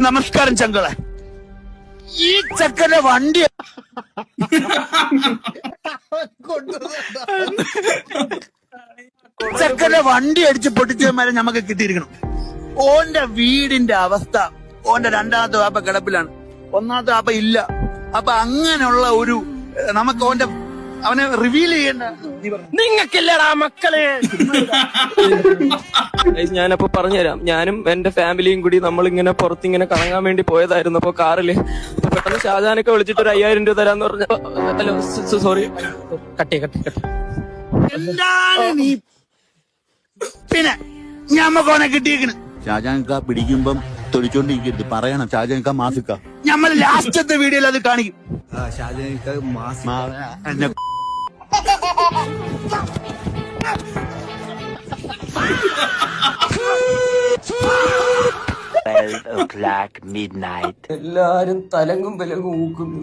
നമസ്കാരം ചങ്കളെ. ഈ ചക്കന്റെ വണ്ടി ചക്കന്റെ വണ്ടി അടിച്ച് പൊട്ടിച്ചവന്മാരെ നമുക്ക് കിട്ടിയിരിക്കണം. ഓന്റെ വീടിന്റെ അവസ്ഥ, ഓന്റെ രണ്ടാമത്തെ വാപ്പ കിടപ്പിലാണ്, ഒന്നാമത്തെ വാപ്പ ഇല്ല. അപ്പൊ അങ്ങനെയുള്ള ഒരു നമുക്ക് അവനെ റിവീൽ ചെയ്യേണ്ട. നിങ്ങൾക്കില്ലടാ മക്കളെ. ഞാനപ്പോ പറഞ്ഞുതരാം. ഞാനും എന്റെ ഫാമിലിയും കൂടി നമ്മളിങ്ങനെ പുറത്തിങ്ങനെ കറങ്ങാൻ വേണ്ടി പോയതായിരുന്നു. അപ്പൊ കാറില് അപ്പൊ പെട്ടെന്ന് ഷാജാനൊക്കെ വിളിച്ചിട്ട് ഒരു 5000 രൂപ തരാന്ന് പറഞ്ഞ. ഹലോ സോറി, കട്ടി. എന്താണ് നീ? പിന്നെ ഞമ്മക്കോനെ കിട്ടിയേക്കണ്. ഷാജാൻക പിടിക്കുമ്പം തൊഴിച്ചോണ്ടിരിക്കരുത്, പറയണം ഷാജാൻക മാസിക്ക. നമ്മൾ ലാസ്റ്റത്തെ വീഡിയോയിൽ അത് കാണിക്കും. ഷാജാൻക എന്നെ എല്ലാരും തലങ്ങും വിലങ്ങും ഊക്കുന്നു.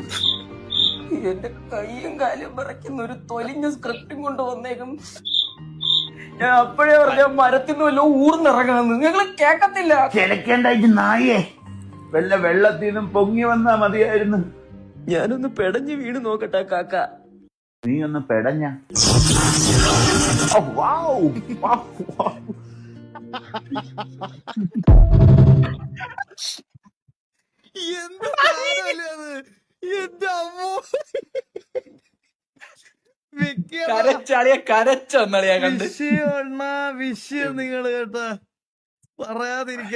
എന്റെ കൈയും കാലും വിറയ്ക്കുന്ന ഒരു തൊലിഞ്ഞ സ്ക്രിപ്റ്റും കൊണ്ട് വന്നേക്കും. ഞാൻ അപ്പോഴേ പറഞ്ഞ മരത്തിന്ന് വല്ല ഊർന്നിറങ്ങണമെന്ന്. നിങ്ങൾ കേക്കത്തില്ല. ചിലക്കേണ്ടായിട്ട് നായേ, വെള്ളത്തിൽ നിന്നും പൊങ്ങി വന്നാ മതിയായിരുന്നു. ഞാനൊന്ന് പെടഞ്ഞ് വീട് നോക്കട്ടെ കാക്ക. നീ ഒന്ന് പെടഞ്ഞ. കരച്ചളിയ കണ്ട് വിഷയം നിങ്ങള് കേട്ടാ പറയാതിരിക്കാൻ